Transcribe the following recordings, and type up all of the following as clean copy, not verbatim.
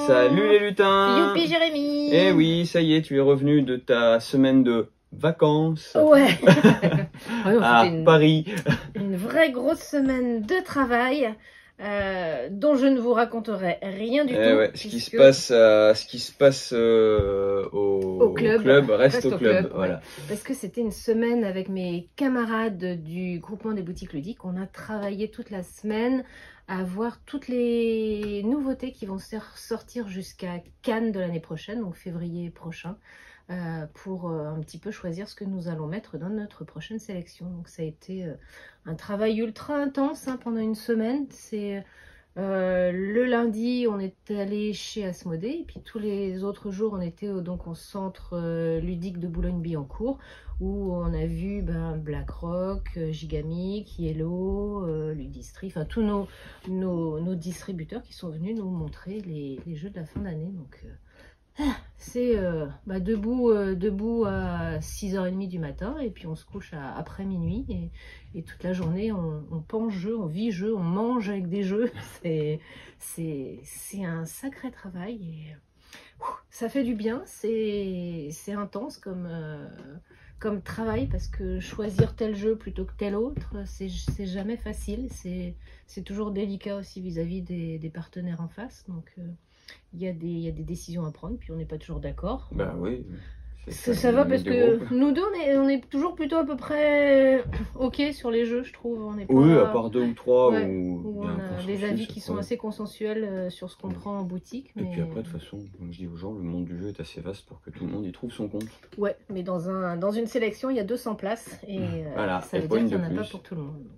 Salut les lutins. Youpi Jérémy. Eh oui, ça y est, tu es revenu de ta semaine de vacances. Ouais. Ah non, à Paris. Une vraie grosse semaine de travail dont je ne vous raconterai rien du tout. Ouais, puisque... ce qui se passe au club reste au club. Ouais. Voilà. Parce que c'était une semaine avec mes camarades du groupement des boutiques ludiques. On a travaillé toute la semaine à voir toutes les nouveautés qui vont sortir jusqu'à Cannes de l'année prochaine, donc février prochain, pour un petit peu choisir ce que nous allons mettre dans notre prochaine sélection. Donc ça a été un travail ultra intense pendant une semaine. C'est le lundi, on est allé chez Asmodée, et puis tous les autres jours, on était donc au centre ludique de Boulogne-Billancourt, où on a vu BlackRock, Gigamic, Yellow, Ludistri, enfin tous nos distributeurs qui sont venus nous montrer les jeux de la fin d'année. Donc c'est debout à 6h30 du matin, et puis on se couche après minuit, et toute la journée on pense jeu, on vit jeu, on mange avec des jeux. C'est un sacré travail, et ça fait du bien. C'est intense comme travail, parce que choisir tel jeu plutôt que tel autre, c'est jamais facile. C'est toujours délicat aussi vis-à-vis des partenaires en face. Donc il y a des décisions à prendre, puis on n'est pas toujours d'accord. Bah oui. Ça va, parce que nous deux, on est toujours plutôt à peu près ok sur les jeux, je trouve. On est pas... Oui, à part 2 ou 3 ouais, où on a des avis qui sont assez consensuels sur ce qu'on prend en boutique. Et puis après, de toute façon, comme je dis aux gens, le monde du jeu est assez vaste pour que tout le monde y trouve son compte. Ouais, mais dans une sélection, il y a 200 places, et voilà, ça veut dire qu'il n'y en a pas pour tout le monde. Donc...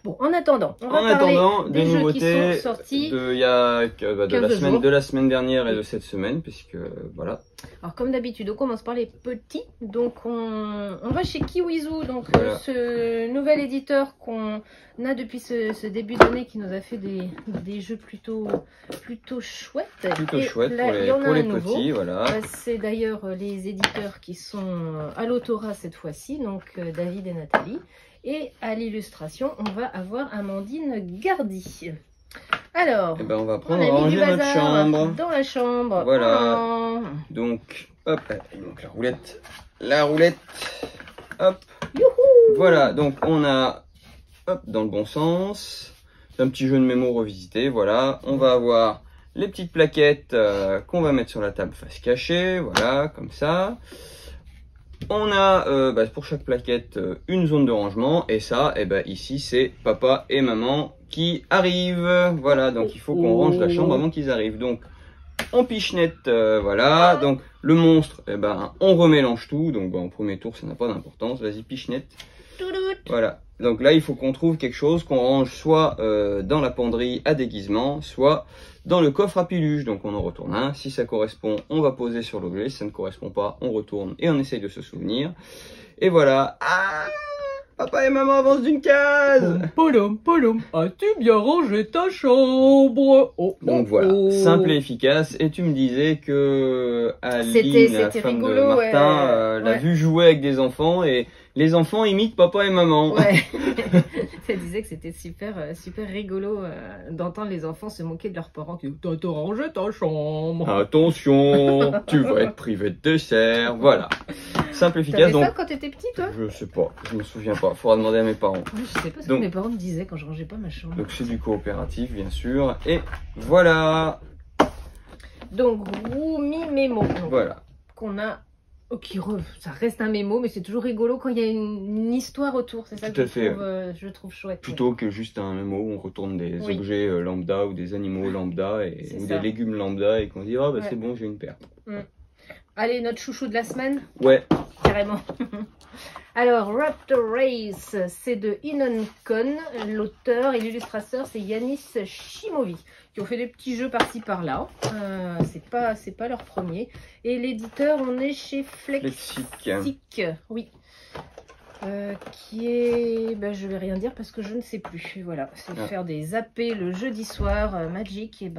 Bon, en attendant, on va parler des nouveautés qui sont sortis de la semaine dernière et de cette semaine, puisque voilà. Alors comme d'habitude, on commence par les petits. Donc on va chez Kiwizu, donc voilà. Ce nouvel éditeur qu'on a depuis ce début d'année, qui nous a fait des jeux plutôt chouettes. Plutôt chouettes pour les petits, voilà. C'est d'ailleurs les éditeurs qui sont à l'autorat cette fois-ci, donc David et Nathalie. Et à l'illustration, on va avoir Amandine Gardy. Alors, on va prendre ranger notre chambre. Dans la chambre. Voilà. Oh. Donc, hop, donc la roulette, hop. Youhou. Voilà, donc on a, hop, dans le bon sens, un petit jeu de mémo revisité. Voilà, on va avoir les petites plaquettes qu'on va mettre sur la table face cachée. Voilà, comme ça. On a pour chaque plaquette une zone de rangement, et ça, ici c'est papa et maman qui arrivent. Voilà, donc il faut qu'on range la chambre avant qu'ils arrivent. Donc on pichenette, voilà. Donc le monstre, on remélange tout. Donc en premier tour, ça n'a pas d'importance. Vas-y, pichenette. Voilà. Donc là, il faut qu'on trouve quelque chose qu'on range soit dans la penderie à déguisement, soit dans le coffre à piluche. Donc on en retourne un. Si ça correspond, on va poser sur l'objet. Si ça ne correspond pas, on retourne et on essaye de se souvenir. Et voilà. Ah, papa et maman avancent d'une case. Polom, as-tu bien rangé ta chambre? Donc voilà, simple et efficace. Et tu me disais que Aline, la femme rigolo, de Martin, l'a vu jouer avec des enfants, et les enfants imitent papa et maman. Ouais. Elle disait que c'était super rigolo d'entendre les enfants se moquer de leurs parents qui disent « T'as rangé ta chambre !» Attention, tu vas être privé de dessert. Voilà. Simple et efficace. T'avais ça quand t'étais petit, toi? Je sais pas, je me souviens pas. Faudra demander à mes parents. Ouais, je sais pas ce que mes parents me disaient quand je rangeais pas ma chambre. Donc c'est du coopératif, bien sûr. Et voilà. Donc Rumi Memo. Voilà. Qu'on a... ça reste un mémo, mais c'est toujours rigolo quand il y a une histoire autour. C'est ça que je trouve chouette. Plutôt que juste un mémo où on retourne des objets lambda ou des animaux lambda ou des légumes lambda, et qu'on dit « Ah c'est bon, j'ai une paire. Allez, notre chouchou de la semaine. Ouais. Carrément. Alors, Raptor Race, c'est de Inoncon. L'auteur et l'illustrateur, c'est Yanis Shimovi, qui ont fait des petits jeux par-ci par-là. C'est pas leur premier. Et l'éditeur, on est chez Flexic. Oui. Qui est... je vais rien dire parce que je ne sais plus. Voilà, c'est faire des AP le jeudi soir, Magic, et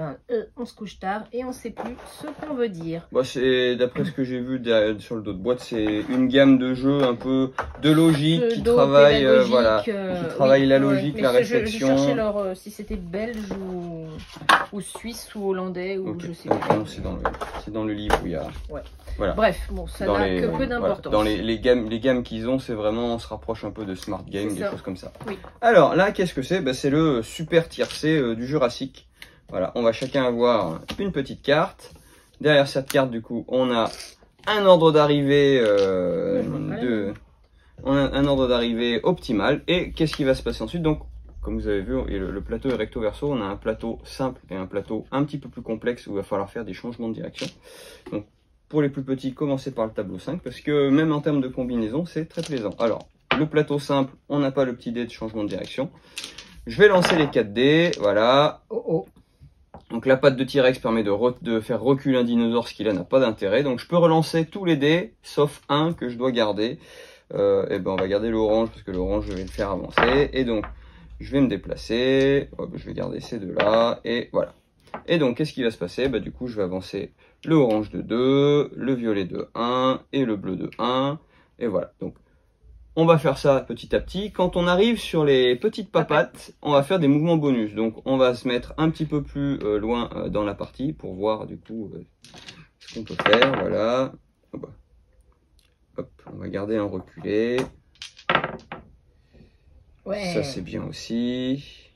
on se couche tard et on sait plus ce qu'on veut dire. C'est d'après ce que j'ai vu sur le dos de boîte, c'est une gamme de jeux un peu de logique qui travaille la logique, la réflexion. Je cherchais si c'était belge ou ou suisse ou hollandais ou Ok. je sais Ah, plus. non, c'est dans le livre où il y a. Ouais. Voilà. Bref, bon, ça Dans n'a les, que peu voilà, d'importance. dans les gammes qu'ils ont, c'est vraiment, on se rapproche un peu de Smart Game, C'est des ça. choses comme ça. Oui. Alors là, qu'est-ce que c'est? Ben, c'est le super tiercé du Jurassique. Voilà, on va chacun avoir une petite carte. Derrière cette carte, du coup, on a un ordre d'arrivée un ordre d'arrivée optimal. Et qu'est-ce qui va se passer ensuite? Donc, comme vous avez vu, le plateau est recto verso. On a un plateau simple et un plateau un petit peu plus complexe où il va falloir faire des changements de direction. Donc, pour les plus petits, commencez par le tableau 5 parce que même en termes de combinaison, c'est très plaisant. Alors, le plateau simple, on n'a pas le petit dé de changement de direction. Je vais lancer les 4 dés, voilà. Oh oh. Donc la patte de T-Rex permet de faire reculer un dinosaure, ce qui là n'a pas d'intérêt. Donc je peux relancer tous les dés, sauf un que je dois garder. Et ben on va garder l'orange parce que l'orange je vais le faire avancer. Et donc je vais me déplacer, hop, je vais garder ces deux là, et voilà. Et donc qu'est-ce qui va se passer? Bah, du coup je vais avancer le orange de 2, le violet de 1 et le bleu de 1. Et voilà, donc on va faire ça petit à petit. Quand on arrive sur les petites papates, on va faire des mouvements bonus. Donc on va se mettre un petit peu plus loin dans la partie pour voir du coup ce qu'on peut faire. Voilà. Hop, on va garder un reculé. Ouais. Ça c'est bien aussi.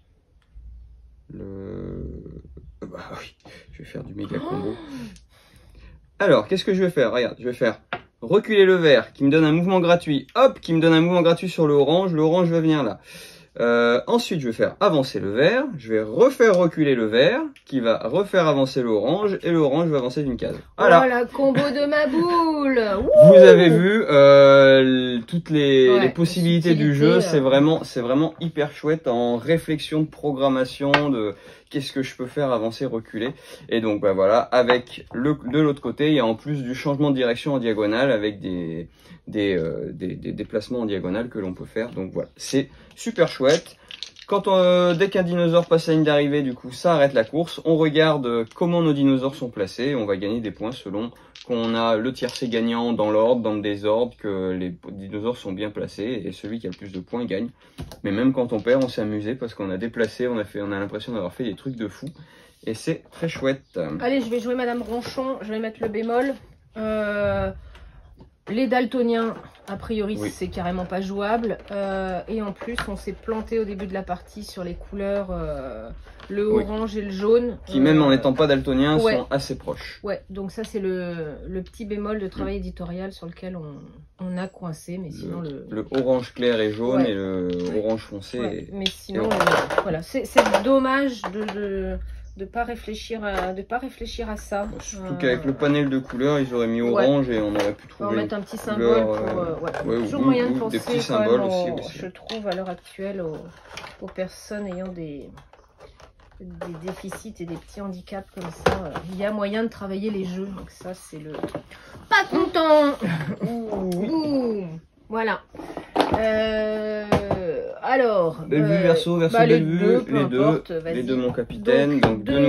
Bah oui, je vais faire du méga combo. Alors, qu'est-ce que je vais faire? Regarde, je vais faire reculer le vert qui me donne un mouvement gratuit. Hop, qui me donne un mouvement gratuit sur le orange. Le orange va venir là. Ensuite, je vais faire avancer le vert. Je vais refaire reculer le vert qui va refaire avancer l'orange. Et l'orange va avancer d'une case. Voilà. Voilà, combo de ma boule. Vous avez vu toutes les possibilités du jeu. C'est vraiment hyper chouette en réflexion de programmation de qu'est-ce que je peux faire avancer, reculer. Et donc bah voilà, avec de l'autre côté, il y a en plus du changement de direction en diagonale avec des déplacements en diagonale que l'on peut faire. Donc voilà, c'est super chouette. Dès qu'un dinosaure passe à la ligne d'arrivée, du coup, ça arrête la course. On regarde comment nos dinosaures sont placés. On va gagner des points selon qu'on a le tiercé gagnant dans l'ordre, dans le désordre, que les dinosaures sont bien placés. Et celui qui a le plus de points gagne. Mais même quand on perd, on s'est amusé parce qu'on a déplacé, on a l'impression d'avoir fait des trucs de fou. Et c'est très chouette. Allez, je vais jouer Madame Ronchon. Je vais mettre le bémol. Les daltoniens, a priori, Oui. c'est carrément pas jouable. Et en plus, on s'est planté au début de la partie sur les couleurs, le Oui. orange et le jaune. Qui même en n'étant pas daltoniens ouais. sont assez proches. Ouais, donc ça c'est le petit bémol de travail éditorial sur lequel on a coincé, mais sinon Le orange clair et jaune Ouais. et le orange foncé. ouais, mais sinon, et voilà, c'est dommage de pas réfléchir à ça. Surtout qu'avec le panel de couleurs, ils auraient mis Ouais. orange et on aurait pu On va trouver mettre un petit symbole pour... ouais, toujours ou moyen de des penser petits quand symboles même aussi. je trouve à l'heure actuelle aux personnes ayant des déficits et des petits handicaps comme ça. Il y a moyen de travailler les jeux, donc ça c'est le... Pas content. Ouh. Voilà. Alors... Bellevue, verso, Bellevue, les deux mon capitaine, donc deux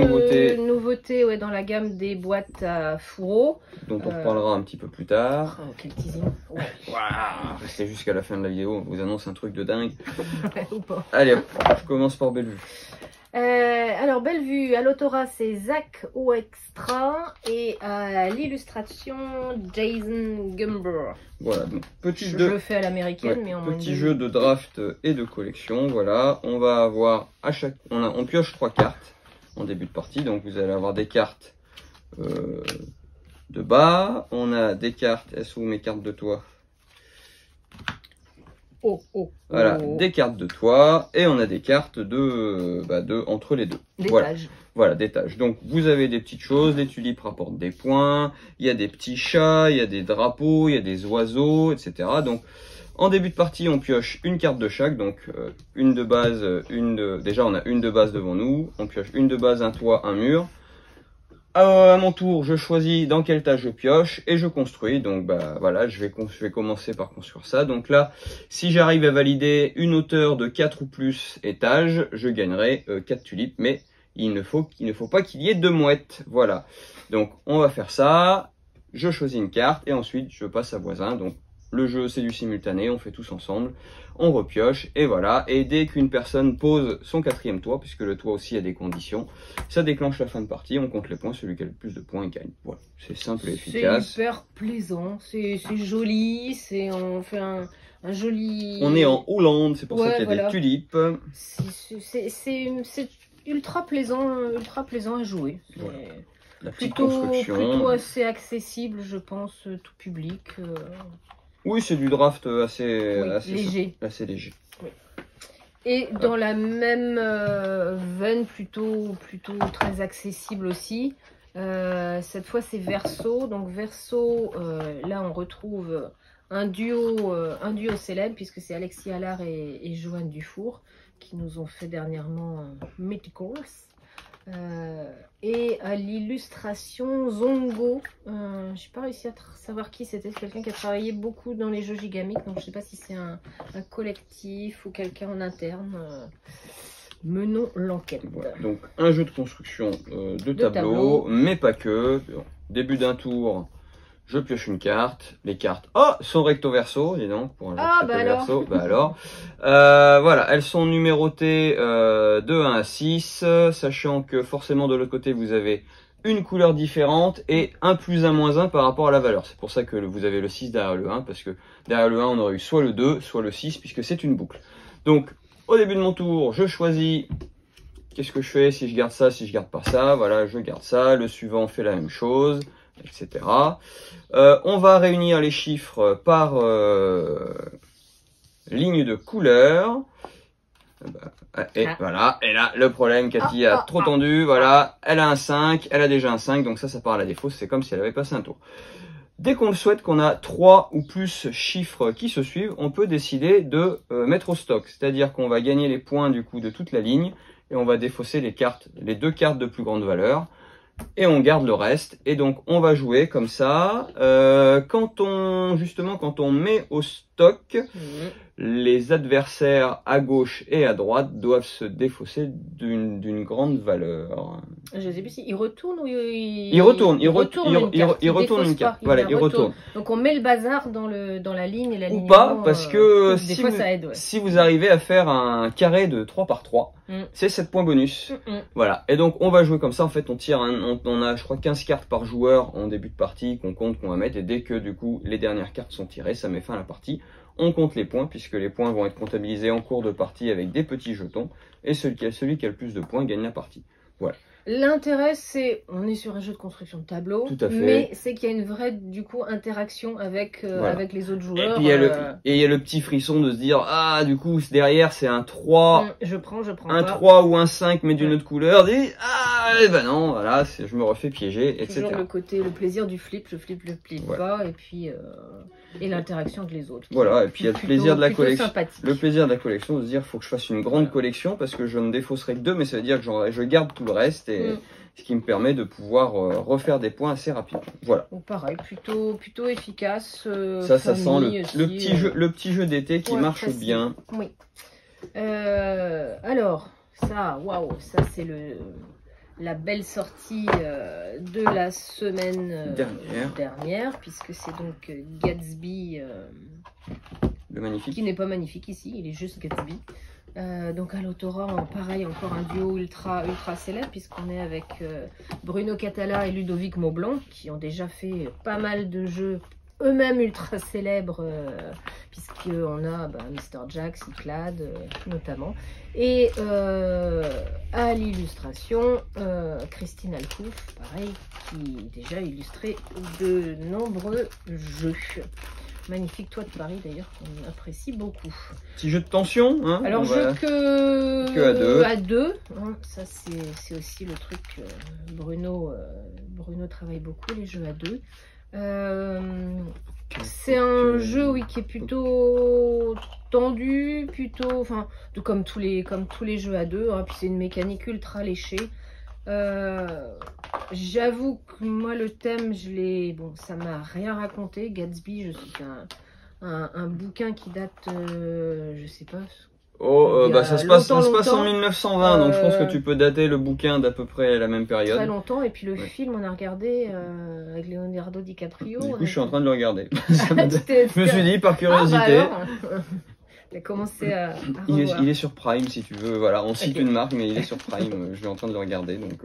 nouveautés ouais, dans la gamme des boîtes à fourreaux. dont on reparlera un petit peu plus tard. Oh, quel teasing. Ouais. Waouh, restez jusqu'à la fin de la vidéo, on vous annonce un truc de dingue. Ou pas. Allez hop, je commence par Bellevue. Alors Bellevue, à l'autorat c'est Zach Oextra et à l'illustration Jason Gumber. Voilà, donc Je le fais à l'américaine, ouais, mais en petit jeu de draft et de collection. Voilà, on va avoir à chaque, on pioche 3 cartes en début de partie, donc vous allez avoir des cartes de bas, on a des cartes, elles sont où mes cartes de toit? Voilà, des cartes de toit et on a des cartes de entre les deux. D'étage. Voilà, d'étage. Donc vous avez des petites choses, les tulipes rapportent des points, il y a des petits chats, il y a des drapeaux, il y a des oiseaux, etc. Donc en début de partie, on pioche une carte de chaque, donc une de base, déjà on a une de base devant nous, on pioche une de base, un toit, un mur. À mon tour, je choisis dans quel tas je pioche et je construis. Donc bah voilà, je vais commencer par construire ça. Donc là, si j'arrive à valider une hauteur de 4 ou plus étages, je gagnerai 4 tulipes. Mais il ne faut pas qu'il y ait 2 mouettes. Voilà. Donc on va faire ça. Je choisis une carte et ensuite je passe à voisin. Donc le jeu c'est du simultané, on fait tous ensemble, on repioche, et voilà. Et dès qu'une personne pose son 4e toit, puisque le toit aussi a des conditions, ça déclenche la fin de partie, on compte les points, celui qui a le plus de points gagne. Voilà, c'est simple et efficace. C'est hyper plaisant, c'est joli, on fait un joli... On est en Hollande, c'est pour ça qu'il y a voilà. des tulipes. C'est ultra plaisant à jouer. Voilà. La petite construction. Plutôt assez accessible, je pense, tout public. Oui, c'est du draft assez léger. Assez léger. Oui. Et dans la même veine, plutôt très accessible aussi. Cette fois, c'est Verso. Donc Verso, là, on retrouve un duo célèbre, puisque c'est Alexis Allard et Joanne Dufour qui nous ont fait dernièrement Mythicals. Et à l'illustration Zongo, je n'ai pas réussi à savoir qui c'était, quelqu'un qui a travaillé beaucoup dans les jeux Gigamic, donc je ne sais pas si c'est un collectif ou quelqu'un en interne. Menons l'enquête. Voilà, donc un jeu de construction de tableau, mais pas que. Début d'un tour, je pioche une carte. Les cartes sont recto verso, dis donc, pour verso. Bah alors. Voilà, elles sont numérotées de 1 à 6, sachant que forcément de l'autre côté vous avez une couleur différente et un plus un moins 1 par rapport à la valeur. C'est pour ça que vous avez le 6 derrière le 1, parce que derrière le 1 on aurait eu soit le 2, soit le 6, puisque c'est une boucle. Donc au début de mon tour, je choisis qu'est-ce que je fais, si je garde ça, si je garde pas ça. Voilà, je garde ça. Le suivant fait la même chose, etc. On va réunir les chiffres par ligne de couleur. Et voilà, et là, le problème, Cathy a trop tendu. Voilà, elle a un 5, elle a déjà un 5, donc ça part à la défausse. C'est comme si elle avait passé un tour. Dès qu'on le souhaite, qu'on a 3 ou plus chiffres qui se suivent, on peut décider de mettre au stock. C'est-à-dire qu'on va gagner les points du coup de toute la ligne et on va défausser les 2 cartes de plus grande valeur et on garde le reste. Et donc on va jouer comme ça. Quand on met au stock, les adversaires à gauche et à droite doivent se défausser d'une grande valeur. Je ne sais plus si il retourne ou il retourne une carte. Voilà, il retourne. Donc on met le bazar dans la ligne et la ligne. Ou pas, parce que ça aide, si vous arrivez à faire un carré de 3 par 3, c'est 7 points bonus. Voilà. Et donc on va jouer comme ça. En fait, on tire, on a je crois 15 cartes par joueur en début de partie qu'on compte, qu'on va mettre. Et dès que du coup les dernières cartes sont tirées, ça met fin à la partie. On compte les points, puisque les points vont être comptabilisés en cours de partie avec des petits jetons. Et celui qui a le plus de points gagne la partie. Voilà. L'intérêt, c'est, on est sur un jeu de construction de tableau, mais c'est qu'il y a une vraie, du coup, interaction avec les autres joueurs. Et puis il y a le petit frisson de se dire, ah, du coup, derrière, c'est un 3. Je prends. Un 3 ou un 5, mais d'une autre couleur. Et, ben non, voilà, je me refais piéger, etc. Toujours le plaisir du flip, je flippe pas, et puis, et l'interaction avec les autres. Voilà, et puis il y a le plaisir de la collection. Le plaisir de la collection, de se dire, faut que je fasse une grande collection, parce que je ne défausserai que 2, mais ça veut dire que je garde tout le reste, et ce qui me permet de pouvoir refaire des points assez rapidement. Voilà. Donc pareil, plutôt efficace. Ça sent le petit jeu d'été qui marche bien. Oui. Alors, ça, waouh, ça c'est la belle sortie de la semaine dernière, puisque c'est donc Gatsby, le magnifique, qui n'est pas magnifique ici, il est juste Gatsby. Donc à l'autorat, pareil, encore un duo ultra célèbre, puisqu'on est avec Bruno Catala et Ludovic Maublanc, qui ont déjà fait pas mal de jeux eux-mêmes ultra célèbres, puisqu'on a Mr. Jack, Cyclade notamment. Et à l'illustration, Christine Alcouf, pareil, qui déjà illustré de nombreux jeux. Magnifique toit de Paris d'ailleurs, qu'on apprécie beaucoup. Petit jeu de tension, hein. Alors jeu que à deux. Hein, ça c'est aussi le truc. Bruno travaille beaucoup les jeux à deux. C'est un jeu qui est plutôt tendu, comme tous les jeux à deux. Hein, puis c'est une mécanique ultra léchée. J'avoue que moi le thème ça m'a rien raconté. Gatsby, je sais qu'un bouquin qui date je sais pas, Ça se passe en longtemps. 1920, donc je pense que tu peux dater le bouquin d'à peu près la même période. Très longtemps, et puis le Ouais. film, on a regardé avec Leonardo DiCaprio. Du on coup, a- je suis en train de le regarder. Je Je me suis dit, par curiosité, Il a commencé à il revoir. est sur Prime si tu veux. Voilà, on cite Ok. une marque, mais il est sur Prime. Je suis en train de le regarder, donc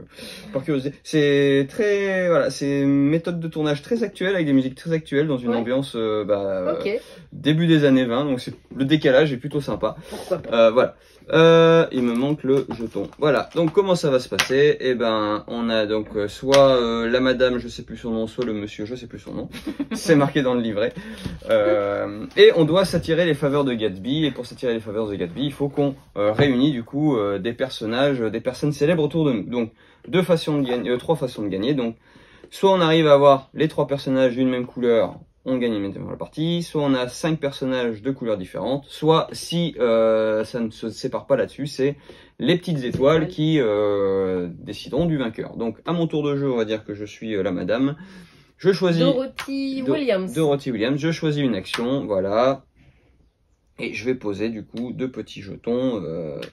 par curiosité. C'est très, voilà, c'est une méthode de tournage très actuelle avec des musiques très actuelles dans une Ouais. ambiance Ok, début des années 20. Donc le décalage est plutôt sympa. pourquoi pas. Voilà. Il me manque le jeton. Voilà. Donc comment ça va se passer? Eh ben, on a donc soit la madame, je sais plus son nom, soit le monsieur, je sais plus son nom. C'est marqué dans le livret. Et on doit s'attirer les faveurs de Gatsby. Et pour s'attirer les faveurs de Gatsby, il faut qu'on réunisse du coup des personnages, des personnes célèbres autour de nous. Donc trois façons de gagner. Donc soit on arrive à avoir les trois personnages d'une même couleur, on gagne immédiatement la partie, soit on a 5 personnages de couleurs différentes, soit si ça ne se sépare pas là-dessus, c'est les petites étoiles qui décideront du vainqueur. Donc à mon tour de jeu, on va dire que je suis la madame. Je choisis Dorothy Williams. Dorothy Williams, je choisis une action, voilà. Et je vais poser du coup 2 petits jetons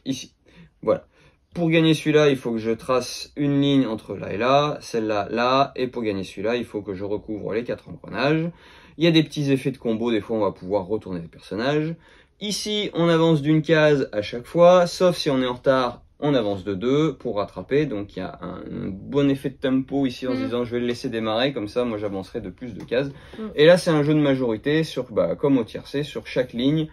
ici. Voilà. Pour gagner celui-là, il faut que je trace une ligne entre là et là, celle-là, là, et pour gagner celui-là, il faut que je recouvre les 4 engrenages. Il y a des petits effets de combo, des fois on va pouvoir retourner les personnages. Ici, on avance d'une case à chaque fois, sauf si on est en retard, on avance de 2 pour rattraper. Donc il y a un bon effet de tempo ici en se disant je vais le laisser démarrer, comme ça moi j'avancerai de plus de cases. Et là c'est un jeu de majorité, sur, comme au tiercé, sur chaque ligne.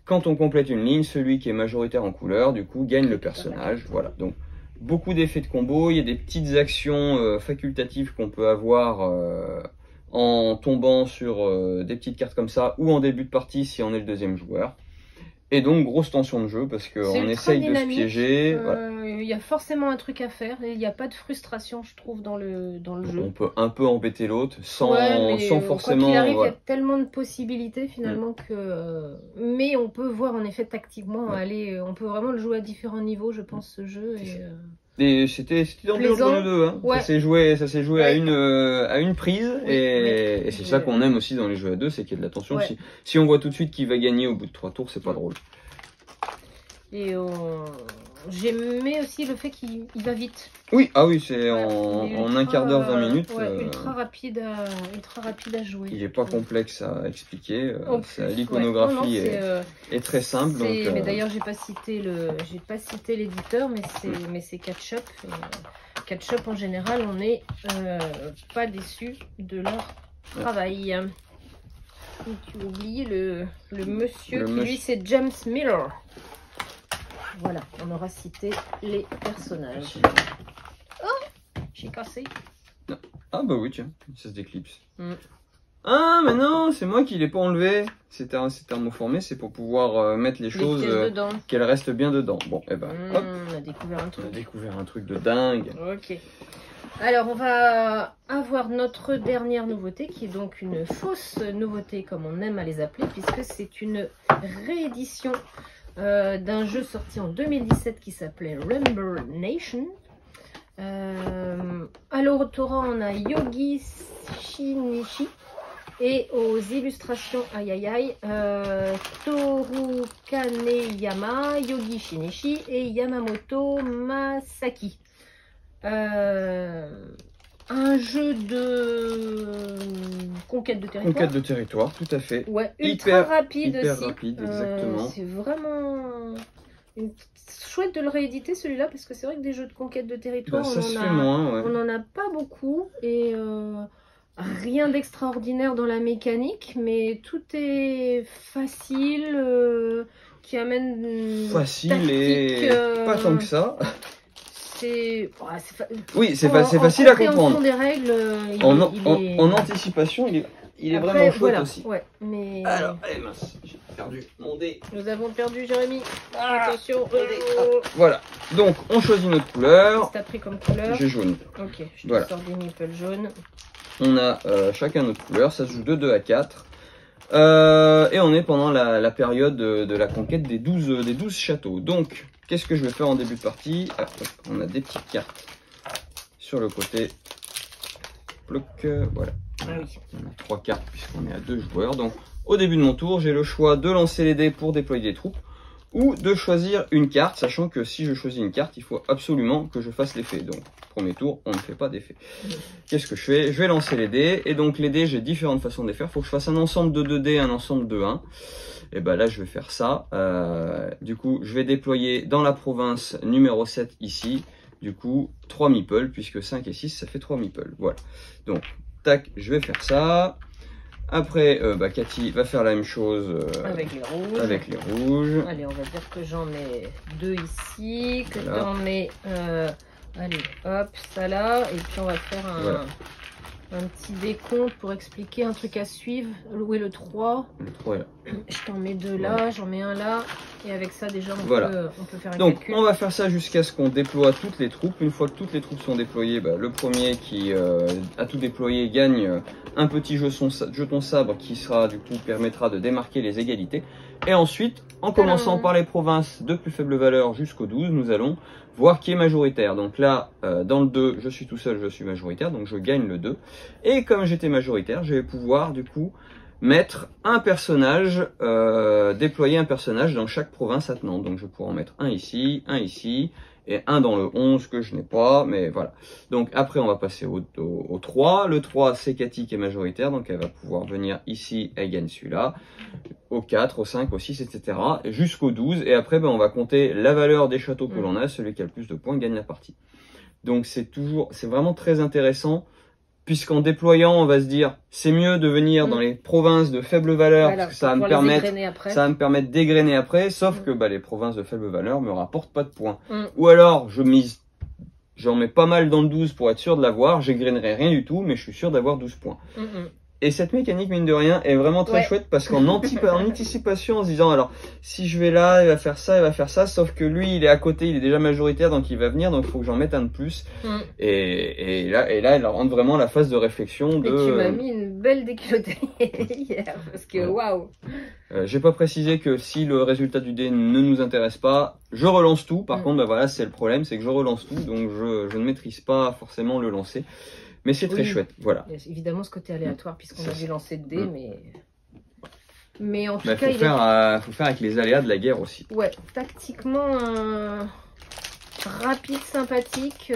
Quand on complète une ligne, celui qui est majoritaire en couleur, du coup, gagne le personnage. Voilà, donc beaucoup d'effets de combo. Il y a des petites actions facultatives qu'on peut avoir en tombant sur des petites cartes comme ça, ou en début de partie si on est le deuxième joueur. Et donc, grosse tension de jeu, parce qu'on essaye de se piéger. Voilà. Il y a forcément un truc à faire, et il n'y a pas de frustration, je trouve, dans le jeu. On peut un peu embêter l'autre sans, Ouais, sans forcément... Quand il arrive, il y voilà. a tellement de possibilités finalement que... Mais on peut voir en effet tactiquement aller... On peut vraiment le jouer à différents niveaux, je pense, ce jeu. Et c'était dans le plaisant. jeu 2, hein. Ouais. Ça s'est joué Ouais. à une prise, Oui, et mais c'est ça qu'on aime aussi dans les jeux à 2, c'est qu'il y a de la tension. Ouais. Si on voit tout de suite qui va gagner au bout de 3 tours, c'est pas drôle. Et j'aimais aussi le fait qu'il va vite. Oui, ah oui, c'est Il est en un quart d'heure, 20 minutes. Ouais, ultra rapide à jouer. Il est pas complexe à expliquer. En plus, L'iconographie ouais. Non, non, est très simple. Donc, mais d'ailleurs, j'ai pas cité l'éditeur, mais c'est Ketchup. Ketchup, en général, on n'est pas déçu de leur travail. Et tu oublies le monsieur qui, lui, c'est James Miller. Voilà, on aura cité les personnages. Oh, j'ai cassé. Ah bah oui, tiens, ça se déclipse. Ah, mais non, c'est moi qui l'ai pas enlevé. C'était un mot formé, c'est pour pouvoir mettre les choses, qu'elles restent bien dedans. Bon, et ben, hop, on a découvert un truc. On a découvert un truc de dingue. Ok. Alors, on va avoir notre dernière nouveauté, qui est donc une fausse nouveauté, comme on aime à les appeler, puisque c'est une réédition d'un jeu sorti en 2017 qui s'appelait Rainbow Nation. À l'autorat, on a Yogi Shinichi. Et aux illustrations, Toru Kaneyama, Yogi Shinichi et Yamamoto Masaki. Un jeu de conquête de territoire. Conquête de territoire, tout à fait. Ouais, ultra rapide hyper aussi. rapide, exactement. C'est vraiment chouette de le rééditer celui-là, parce que c'est vrai que des jeux de conquête de territoire, ça se fait moins, ouais. on en a pas beaucoup, et rien d'extraordinaire dans la mécanique, mais tout est facile, qui amène facile tactique, et pas tant que ça. Oui, c'est facile à comprendre. Des règles, en anticipation, il est vraiment chouette voilà, aussi. Ouais, mais... Alors, allez mince, j'ai perdu mon dé. Nous avons perdu Jérémy. Attention. Voilà, donc on choisit notre couleur. Qu'est-ce que t'as pris comme couleur? J'ai jaune. Ok, je te Voilà. sors des meeples jaunes. On a chacun notre couleur, ça se joue de 2 à 4. Et on est pendant la période de la conquête des 12 châteaux. Donc, qu'est-ce que je vais faire en début de partie? On a des petites cartes sur le côté. Ploc, voilà. Ah oui. On a 3 cartes puisqu'on est à 2 joueurs. Donc, au début de mon tour, j'ai le choix de lancer les dés pour déployer des troupes, ou de choisir une carte, sachant que si je choisis une carte, il faut absolument que je fasse l'effet. Donc, premier tour, on ne fait pas d'effet. Qu'est-ce que je fais? Je vais lancer les dés, et donc les dés, j'ai différentes façons de les faire. Il faut que je fasse un ensemble de 2 dés, un ensemble de 1. Et ben là, je vais faire ça. Du coup, je vais déployer dans la province numéro 7 ici, du coup, 3 meeples, puisque 5 et 6, ça fait 3 meeples. Voilà. Donc, tac, je vais faire ça. Après, Cathy va faire la même chose avec les rouges. Avec les rouges. Allez, on va dire que j'en mets 2 ici, que Voilà. j'en mets, allez, hop, ça là, et puis on va faire un petit décompte pour expliquer un truc à suivre. Où est le 3? Le 3 est là. Je t'en mets 2 là, j'en mets un là, et avec ça déjà on, Voilà. on peut faire un Donc calcul. on va faire ça jusqu'à ce qu'on déploie toutes les troupes. Une fois que toutes les troupes sont déployées, le premier qui a tout déployé gagne un petit jeton sabre qui sera du coup permettra de démarquer les égalités. Et ensuite, en commençant par les provinces de plus faible valeur jusqu'au 12, nous allons voir qui est majoritaire. Donc là, dans le 2, je suis tout seul, je suis majoritaire, donc je gagne le 2. Et comme j'étais majoritaire, je vais pouvoir du coup mettre un personnage, déployer un personnage dans chaque province attenante. Donc je pourrais en mettre un ici, et un dans le 11 que je n'ai pas, mais voilà. Donc après on va passer au 3. Le 3 c'est Cathy qui est majoritaire, donc elle va pouvoir venir ici, elle gagne celui-là. Au 4, au 5, au 6, etc. Jusqu'au 12, et après on va compter la valeur des châteaux que l'on a, celui qui a le plus de points gagne la partie. Donc c'est vraiment très intéressant. Puisqu'en déployant, on va se dire, c'est mieux de venir dans les provinces de faible valeur, Voilà, parce que ça va me permettre d'égrener après, sauf que les provinces de faible valeur me rapportent pas de points. Ou alors, j'en mets pas mal dans le 12 pour être sûr de l'avoir, j'égrainerai rien du tout, mais je suis sûr d'avoir 12 points. Et cette mécanique, mine de rien, est vraiment très chouette parce qu'en anticipation, en se disant, alors, si je vais là, il va faire ça, sauf que lui, il est à côté, il est déjà majoritaire, donc il va venir, donc il faut que j'en mette un de plus. Et là, elle rentre vraiment la phase de réflexion de... Et tu m'as mis une belle déculottée hier, parce que waouh! J'ai pas précisé que si le résultat du dé ne nous intéresse pas, je relance tout. Par contre, voilà, c'est le problème, c'est que je relance tout, donc je ne maîtrise pas forcément le lancer. Mais c'est très chouette, voilà. Il y a évidemment ce côté aléatoire puisqu'on a dû lancer de dés, mais en tout cas, faut faire avec les aléas de la guerre aussi. Ouais, tactiquement rapide, sympathique,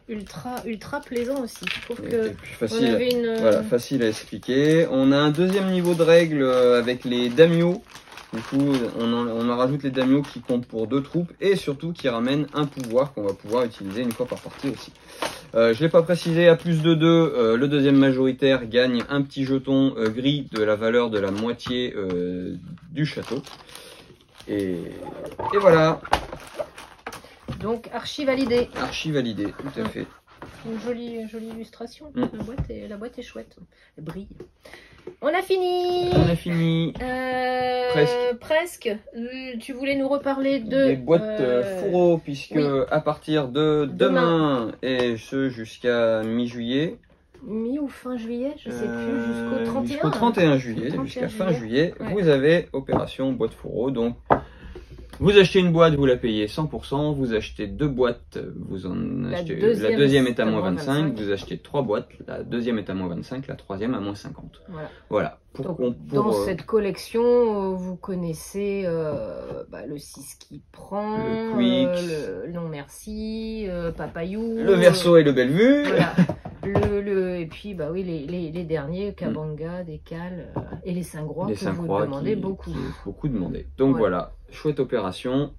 ultra plaisant aussi. Je trouve que facile, facile à expliquer. On a un deuxième niveau de règles avec les daimyo. Du coup, on en rajoute les daimyo qui comptent pour 2 troupes et surtout qui ramènent un pouvoir qu'on va pouvoir utiliser une fois par partie aussi. Je l'ai pas précisé, à plus de 2, le deuxième majoritaire gagne un petit jeton gris de la valeur de la moitié du château. Et voilà. Donc archi validé. Archi validé, tout à fait. Une jolie illustration. La boîte est chouette. Elle brille. On a fini. On a fini. Presque. Tu voulais nous reparler des boîtes fourreaux, puisque à partir de demain et ce jusqu'à mi-juillet. Mi ou fin juillet, je sais plus, jusqu'au 31. Jusqu'au 31 juillet, jusqu'à fin juillet, vous avez opération boîte fourreau. Donc vous achetez une boîte, vous la payez 100%, vous achetez 2 boîtes, vous en achetez, la deuxième est à moins 25, vous achetez 3 boîtes, la deuxième est à moins 25, la troisième à moins 50. Voilà. Dans cette collection, vous connaissez le 6 qui prend, le Quick, le non merci, Papayou, le Verseau et le Bellevue. Voilà. Et puis les derniers, Kabanga, Décal et les Saint-Groix que vous demandez beaucoup. Beaucoup demandé. Donc voilà, chouette opération.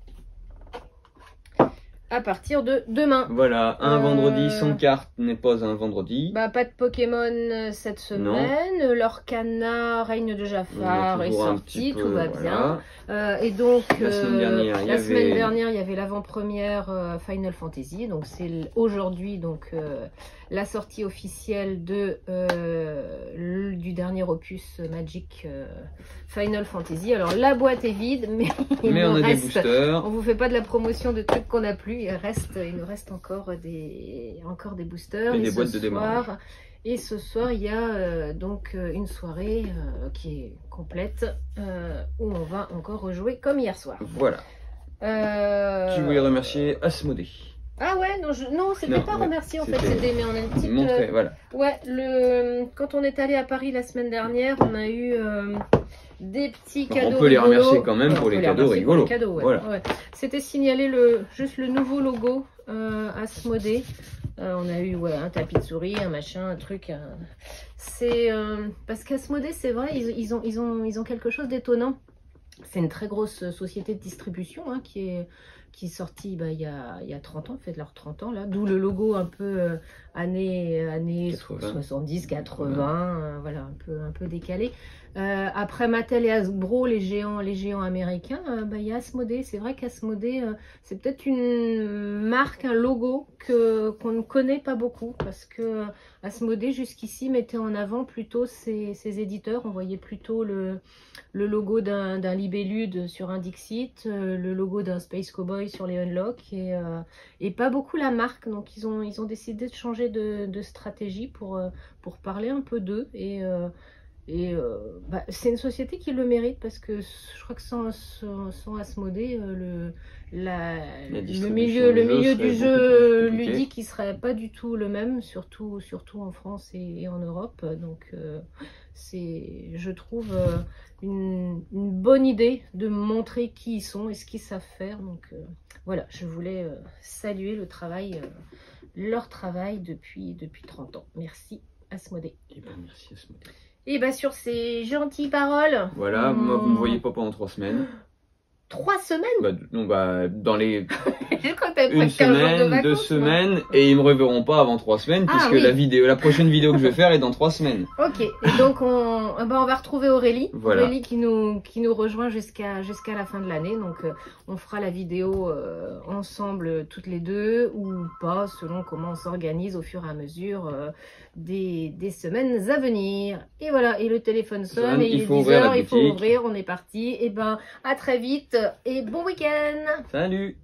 À partir de demain. Voilà, un vendredi sans carte n'est pas un vendredi. Pas de Pokémon cette semaine. L'Orcana, Règne de Jafar est sorti, tout va bien. Et donc, la semaine dernière, il y avait l'avant-première Final Fantasy. Donc, c'est aujourd'hui la sortie officielle du dernier opus Magic Final Fantasy. Alors, la boîte est vide, mais on a des boosters. On vous fait pas de la promotion de trucs qu'on n'a plus. Il nous reste encore des boosters. Et des boîtes de démarrage. Et ce soir, il y a une soirée qui est complète où on va encore rejouer comme hier soir. Voilà. Tu voulais remercier Asmodée. Ah ouais, non, c'était pas remercier en fait, mais on a une petite... voilà. Ouais, quand on est allé à Paris la semaine dernière, on a eu des petits Bon, cadeaux on peut les rigolos. remercier quand même Ouais, pour on les peut cadeaux remercier pour les rigolos. cadeaux, ouais. Voilà. Ouais. C'était signalé juste le nouveau logo Asmodée. On a eu un tapis de souris, un machin, un truc. C'est parce qu'Asmodée, c'est vrai, ils ont quelque chose d'étonnant. C'est une très grosse société de distribution hein, qui est sortie il y a 30 ans, fait leur 30 ans là, d'où le logo un peu années 70, 80, voilà, un peu décalé. Après Mattel et Hasbro, les géants américains, il y a Asmodée. C'est vrai qu'Asmodée, c'est peut-être une marque, un logo qu'on ne connaît pas beaucoup parce que Asmodée jusqu'ici mettait en avant plutôt ses éditeurs. On voyait plutôt le logo d'un Libellude sur un Dixit, le logo d'un Space Cowboy sur les Unlock et pas beaucoup la marque. Donc ils ont décidé de changer de stratégie pour parler un peu d'eux c'est une société qui le mérite parce que je crois que sans Asmodée, le milieu du jeu ludique, il serait pas du tout le même, surtout en France et en Europe. Donc c'est, je trouve, une bonne idée de montrer qui ils sont et ce qu'ils savent faire. Donc voilà, je voulais saluer leur travail depuis 30 ans. Merci Asmodée. Et ben, merci Asmodée. Et bien sur ces gentilles paroles. Voilà, moi vous me voyez pas pendant 3 semaines. 3 semaines? Dans les une semaine, 2 semaines, et ils me reverront pas avant 3 semaines, puisque la prochaine vidéo que je vais faire est dans 3 semaines. Ok, et donc on va retrouver Aurélie. Voilà. Aurélie qui nous rejoint jusqu'à la fin de l'année. Donc on fera la vidéo ensemble toutes les deux, ou pas, selon comment on s'organise au fur et à mesure des semaines à venir. Et voilà, et le téléphone sonne, et il est 10h, il faut ouvrir, on est parti. Et ben à très vite, et bon week-end. Salut.